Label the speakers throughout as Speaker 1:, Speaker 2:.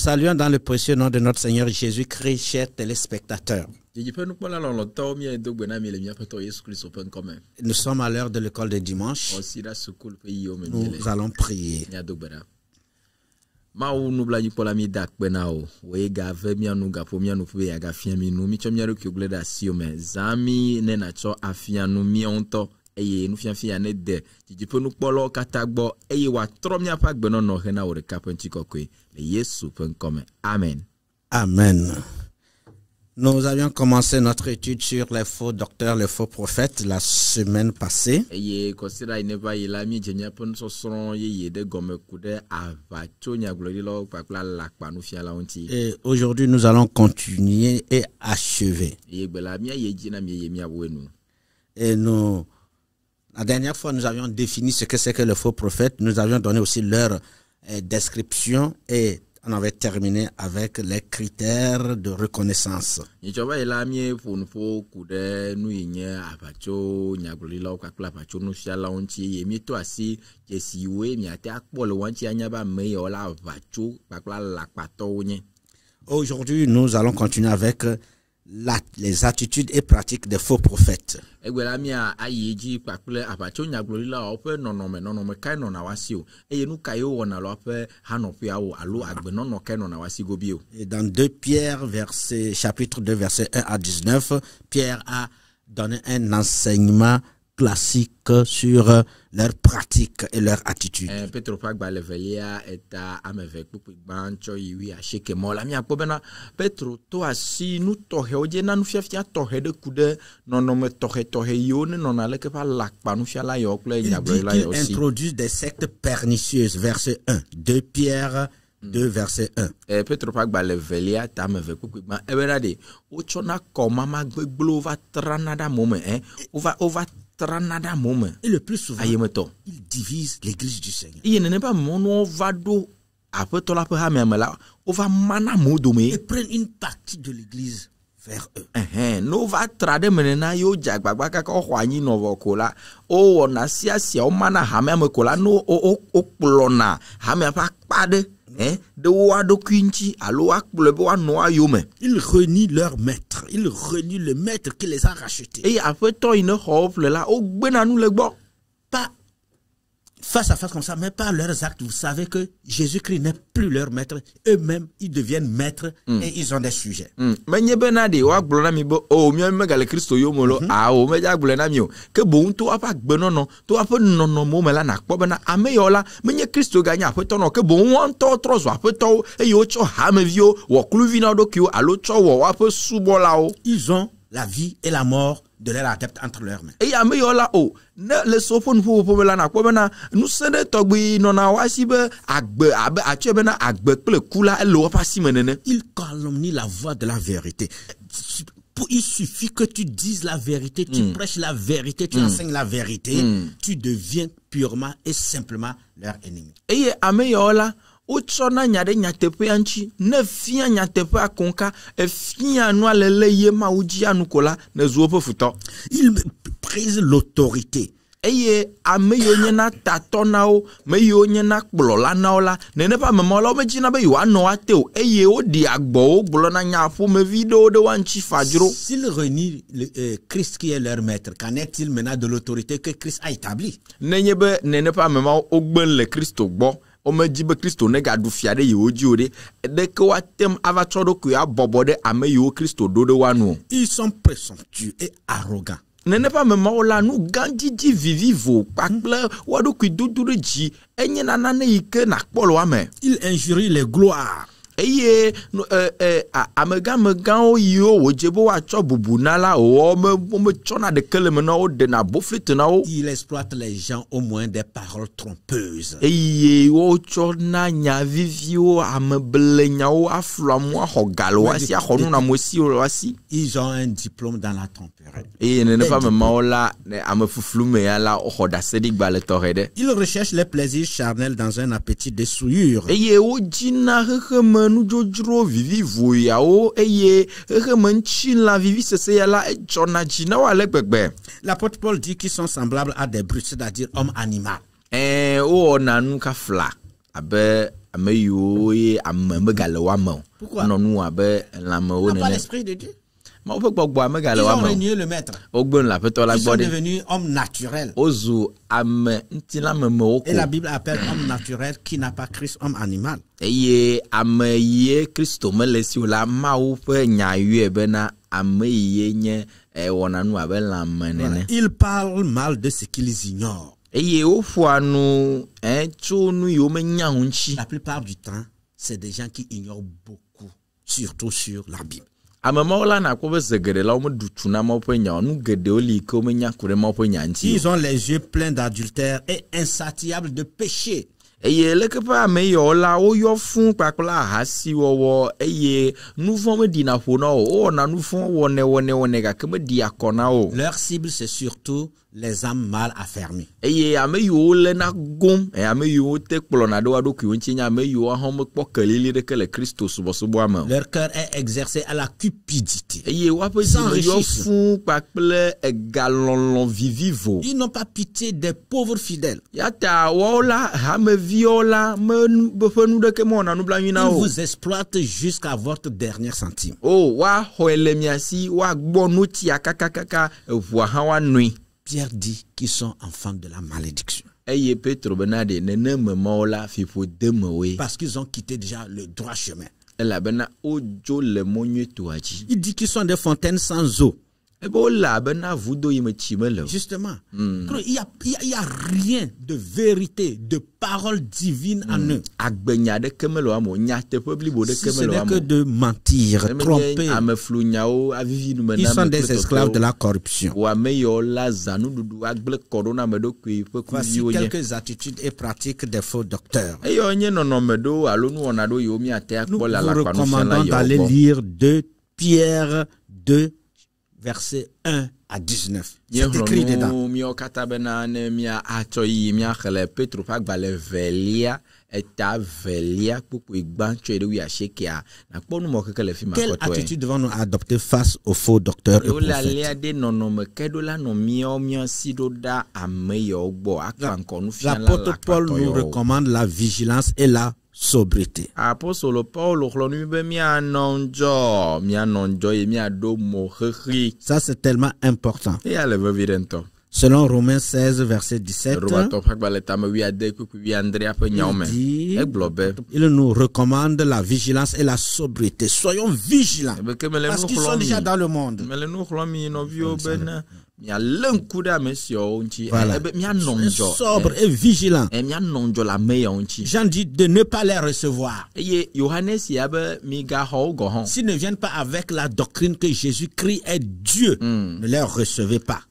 Speaker 1: saluons dans le précieux nom de notre Seigneur Jésus-Christ, chers téléspectateurs. Nous sommes à l'heure de l'école de dimanche. Nous allons prier.
Speaker 2: Amen.
Speaker 1: Amen. Nous avions commencé notre étude sur les faux docteurs, les faux prophètes la semaine passée. Et aujourd'hui, nous allons continuer et achever. Et la dernière fois, nous avions défini ce que c'est que le faux prophète. Nous avions donné aussi leur description et on avait terminé avec les critères de reconnaissance. Aujourd'hui, nous allons continuer avec les attitudes et pratiques des faux prophètes. Et dans 2 Pierre, chapitre 2, verset 1 à 19, Pierre a donné un enseignement classique sur leurs pratiques et leurs attitudes. Il introduit des sectes pernicieuses, verset 1. 2 Pierre 2, verset 1. Et le plus souvent, il divise l'église du Seigneur. Et prennent une partie de l'église vers eux. Ils renient leur maître. Ils renient le maître qui les a rachetés. Pas face à face comme ça, mais par leurs actes. Vous savez que Jésus-Christ n'est plus leur maître. Eux-mêmes, ils deviennent maîtres et ils ont des sujets. Ils ont la vie et la mort de leur adepte entre leurs mains. Ils calomnient la voix de la vérité. Il suffit que tu dises la vérité, tu prêches la vérité, tu enseignes la vérité, tu deviens purement et simplement leur ennemi. Ils prisent l'autorité. Et s'ils renient Christ qui est leur maître, qu'en est-il maintenant de l'autorité que Christ a établie? Ils sont présomptueux et arrogants.
Speaker 2: Ils
Speaker 1: injurient les gloires.
Speaker 2: Il
Speaker 1: exploite les gens au moyen des paroles trompeuses.
Speaker 2: Ils
Speaker 1: ont un diplôme dans la tromperie. Ils recherchent les plaisirs charnels dans un appétit de souillure. L'apôtre Paul dit qu'ils sont semblables à des brutes, c'est-à-dire hommes animaux.
Speaker 2: ameyo ye ame megale wa me.
Speaker 1: Pourquoi?
Speaker 2: Non nous abe lame wo
Speaker 1: Pas
Speaker 2: nene.
Speaker 1: l'esprit de Dieu.
Speaker 2: Ma wo gbogbo megale
Speaker 1: Ils
Speaker 2: wa
Speaker 1: ont
Speaker 2: me.
Speaker 1: renié le maître.
Speaker 2: Ogbon la peto la
Speaker 1: Ils sont
Speaker 2: gbode.
Speaker 1: devenus hommes naturels.
Speaker 2: Ozu ame ntila me wo
Speaker 1: Et la Bible appelle homme naturel qui n'a pas Christ homme animal.
Speaker 2: Eye ame ye Kristo mele si la mawu pe nyayu bena ame ye nye wona nu abe lame nene.
Speaker 1: Ils parlent mal de ce qu'ils ignorent.
Speaker 2: Eye o fuanu tso nu yo me nya hunchi.
Speaker 1: La plupart du temps, c'est des gens qui ignorent beaucoup, surtout sur la Bible.
Speaker 2: Amama wala na ko be zegere la o me dutu na ma pe nya nu gede o li ko me nya kure ma pe nya nti.
Speaker 1: Ils ont les yeux pleins d'adultère et insatiables de péché.
Speaker 2: Eye leke pa me yo la o yo fun pakla hasi wowo eye nu fon me di na fo na o na nu fon wone ga ke me di akona o.
Speaker 1: Leur cible, c'est surtout les âmes mal affermies.
Speaker 2: Eye ame yo le na gom ame yo te kplo na do ado ku nchi nya ame yo ha me kpo kelili de ke le Christo subo ame.
Speaker 1: Leur cœur est exercé à la cupidité.
Speaker 2: Eye wa pe di yo fun pakle egalonlon vivivo.
Speaker 1: Ils n'ont pas pitié des pauvres fidèles.
Speaker 2: Yata wola ha me viola me befenu de ke mo na nu bla nyina
Speaker 1: Ils
Speaker 2: o.
Speaker 1: vous exploitent jusqu'à votre dernier centime.
Speaker 2: Oh wa hoele miasi wa gbonu ti akakaka wa ha wa nui.
Speaker 1: Pierre dit qu'ils sont enfants de la malédiction.
Speaker 2: Eye Petro benade nene me mola fifo demewe.
Speaker 1: Parce qu'ils ont quitté déjà le droit chemin.
Speaker 2: Ela bena ojo le monye tuaji.
Speaker 1: Il dit qu'ils sont des fontaines sans eau.
Speaker 2: Ebo la bena vudo yime chimele.
Speaker 1: Justement. Il y a rien de vérité, de parole divine en eux.
Speaker 2: Agbenya de kemelo amo nyate publibo de
Speaker 1: Si ce
Speaker 2: kemelo
Speaker 1: n'est
Speaker 2: amo.
Speaker 1: que de mentir, tromper.
Speaker 2: Ame flunyao avivi nu
Speaker 1: Ils sont des esclaves de la corruption.
Speaker 2: Wa meyo la zanu dudu agble corona medo kui pe
Speaker 1: Voici
Speaker 2: kuzi onye.
Speaker 1: quelques attitudes et pratiques des faux docteurs.
Speaker 2: Eyo onye nono medo alonu onado yomi ate
Speaker 1: Nous
Speaker 2: akbola
Speaker 1: vous
Speaker 2: la
Speaker 1: recommandons d'aller lire 2 Pierre 2, versets 1 à 19. C'est écrit dedans.
Speaker 2: Mio katabena ne mia atoyi mia khale Petro pagbale velia eta velia pupu igbancho edu ya shekia na kponu mo kekele fi
Speaker 1: Quelle
Speaker 2: makoto e.
Speaker 1: attitude devons-nous adopter face aux faux docteurs et
Speaker 2: Yo la
Speaker 1: prophètes?
Speaker 2: lea de nono me kedo la no mio sido da ameyo gbo akwanko nu fian la.
Speaker 1: L'apôtre Paul nous recommande la vigilance et la sobriété.
Speaker 2: Apostolo Paul chlonu be mia nonjo e mia do mo khri.
Speaker 1: Ça, c'est tellement important.
Speaker 2: E ale evidento.
Speaker 1: Selon Romains 16, verset 17, il nous recommande la vigilance et la sobriété. Soyons vigilants, parce qu'ils sont déjà dans le monde. Voilà. Sobre et vigilant. Jean dit de ne pas les recevoir. S'ils ne viennent pas avec la doctrine que Jésus-Christ est Dieu, ne les recevez pas.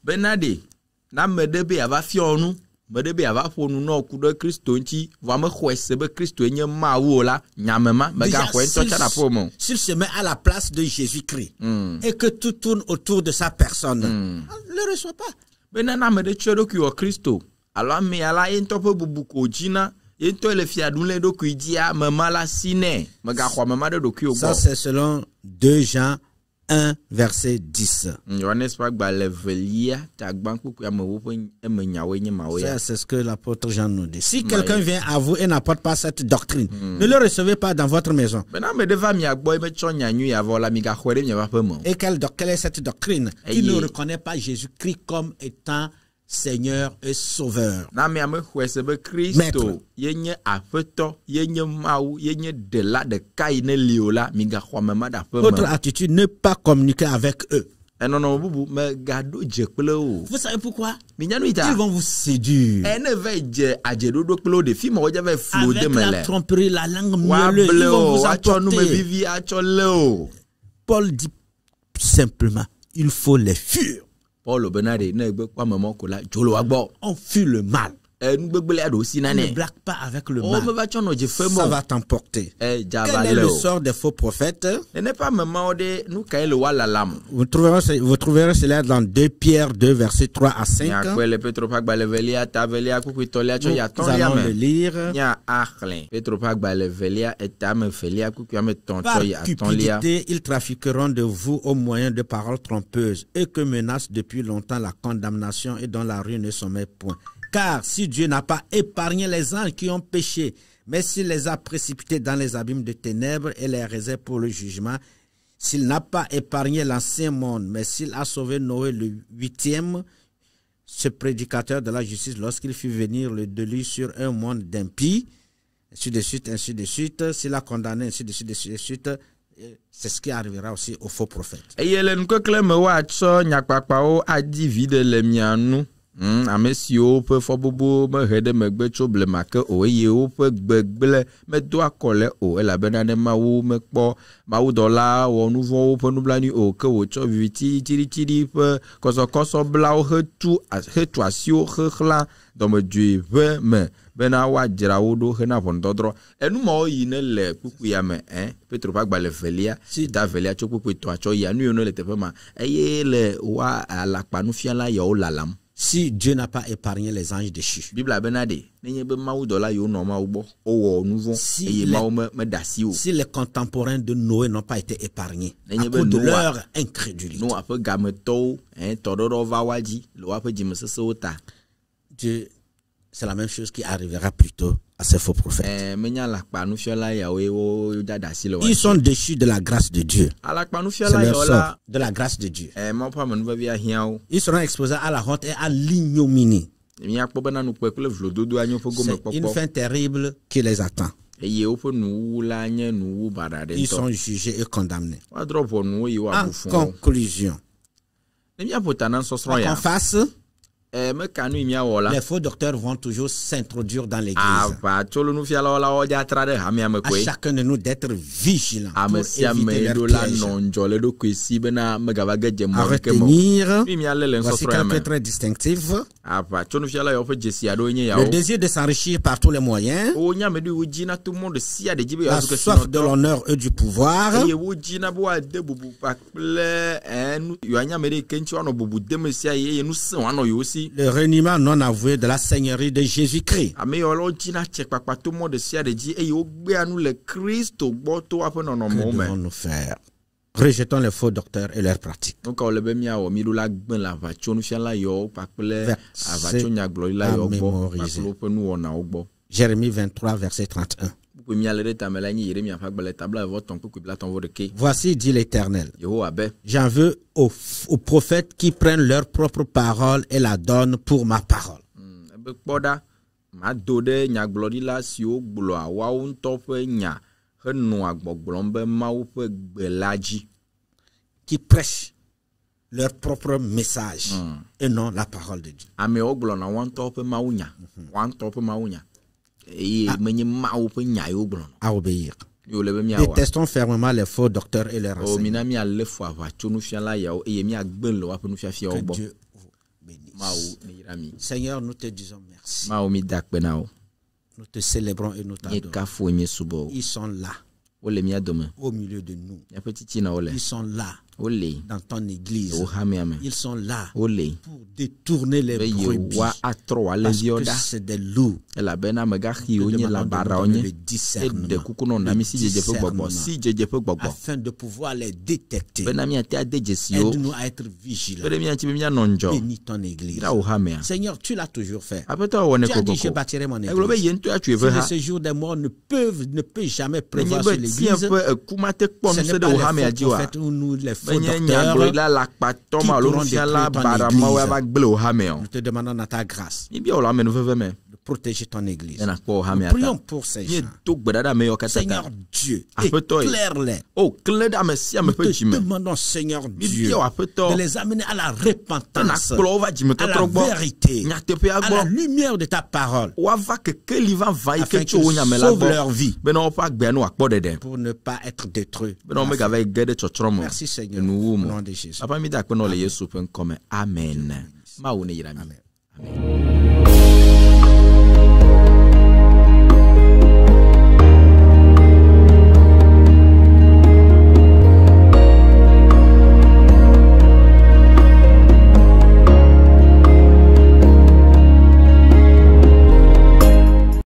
Speaker 2: Na medebe ava fionu medebe ava fonu no kudo Kristo nti va me khwese be Kristo enye mawo la nyamema me ga khwe to cha da pomo.
Speaker 1: S'il se met à la place de Jésus-Christ et que tout tourne autour de sa personne, ne le reçoit pas.
Speaker 2: Benana me de chodo ki o Kristo alors me ala ento pe bubuko jina ento le fiadunle do ku dia mama la sine me ga khwa mama de do ku o.
Speaker 1: Ça c'est selon 2 Jean 1 verset 10. Ça, c'est ce que l'apôtre Jean nous dit. Si quelqu'un vient à vous et n'apporte pas cette doctrine, ne le recevez pas dans votre maison. Et quelle est cette doctrine qui ne reconnaît pas Jésus-Christ comme étant Seigneur et Sauveur? Maître. Autre attitude, ne pas communiquer avec eux. Vous savez pourquoi? Ils vont vous séduire. Avec la tromperie, la langue mielleuse, ils vont vous emporter. Paul dit simplement, il faut les fuir. On fuit le mal. Ne blague pas avec le mal. Ça va t'emporter. Quel est le sort des faux prophètes? Vous trouverez cela dans 2 Pierre 2, versets 3 à 5. Nous allons le lire. Par cupidité, ils trafiqueront de vous au moyen de paroles trompeuses et que menace depuis longtemps la condamnation et dont la rue ne sommet point. Car si Dieu n'a pas épargné les anges qui ont péché, mais s'il les a précipités dans les abîmes de ténèbres et les réserve pour le jugement, s'il n'a pas épargné l'ancien monde, mais s'il a sauvé Noé le 8e, ce prédicateur de la justice, lorsqu'il fit venir le déluge sur un monde d'impies, ainsi de suite, s'il a condamné, ainsi de suite, c'est ce qui arrivera aussi aux faux prophètes.
Speaker 2: Et le nkekle me wa tso nyakpakpawo adi vide le mianu. Ame siwo ƒe fɔbubu mehe ɖe megbe tso blema ke o eye woƒe gbegble medo akɔle o elabena ne Mawu mekpɔ mawudɔla wɔ nu vɔ̃wo ƒe nublanui o ke wòtsɔ vivititititi ƒe kɔsɔkɔsɔ blawo hetu asiwo xexlã dɔmedzoe ƒe me bena woadzra wo ɖo hena ʋɔnudɔdrɔ̃. Enumawo yi ne le kpukpuia me Petro ƒe agbalẽ velia da velia tso kpukpui tɔa tsɔ yia nu yiwo ne le teƒe ma eye le wa alakpanufiala yawo lalam.
Speaker 1: Si Dieu n'a pas épargné les anges déchus.
Speaker 2: Bible abenade nenye be mawudɔla yiwo nɔ Mawu gbɔ wowɔ nu vɔ̃ eye Mawu meda asi o.
Speaker 1: Si les contemporains de Noé n'ont pas été épargnés à cause de leur incrédulité.
Speaker 2: Noa ƒe gametɔwo tɔɖɔɖɔ va wa dzi le woaƒe dzimesesewo ta.
Speaker 1: Dieu, c'est la même chose qui arrivera plutôt à ces faux prophètes. Ils sont déchus de la grâce de Dieu. C'est leur sort, de la grâce de Dieu. Ils seront exposés à la honte et à l'ignominie. C'est une fin terrible qui les attend. Ils sont jugés et condamnés. En conclusion, en face, les faux docteurs vont toujours s'introduire dans l'église. À chacun de nous d'être vigilant pour éviter leur piège. À retenir, voici quelques traits distinctifs. Le désir de s'enrichir par tous les moyens. La soif de l'honneur et du pouvoir. Le reniement non avoué de la Seigneurie de Jésus-Christ. Que devons-nous faire? Rejetons les faux docteurs et leurs pratiques. Jérémie 23, verset 31. Voici, dit l'Éternel, j'en veux aux prophètes qui prennent leur propre parole et la donnent pour ma parole. Qui prêchent leur propre message et non la parole de Dieu. À obéir. Détestons fermement les faux docteurs et leurs enseignements. Que Dieu vous bénisse. Seigneur, nous te disons merci. Nous te célébrons et nous t'adorons. Ils sont là, au milieu de nous. Ils sont là, dans ton église. Ils sont là pour détourner les brebis, parce que c'est des loups. Le discernement, afin de pouvoir les détecter. Aide-nous à être vigilants. Bénis ton église. Seigneur, tu l'as toujours fait. Tu as dit, je bâtirai mon église. Si le séjour des morts ne peut jamais prévoir sur l'église, ce n'est pas les faux prophètes ou nous les faux docteurs qui pourront détruire ton église. Nous te demandons dans ta grâce de protéger ton église. Nous prions pour ces gens. Seigneur Dieu, éclaire-les. Nous te demandons, Seigneur Dieu, de les amener à la repentance, à la vérité, à la lumière de ta parole, afin qu'ils sauvent leur vie pour ne pas être détruits. Merci Seigneur, au nom de Jésus.
Speaker 2: Amen. Amen.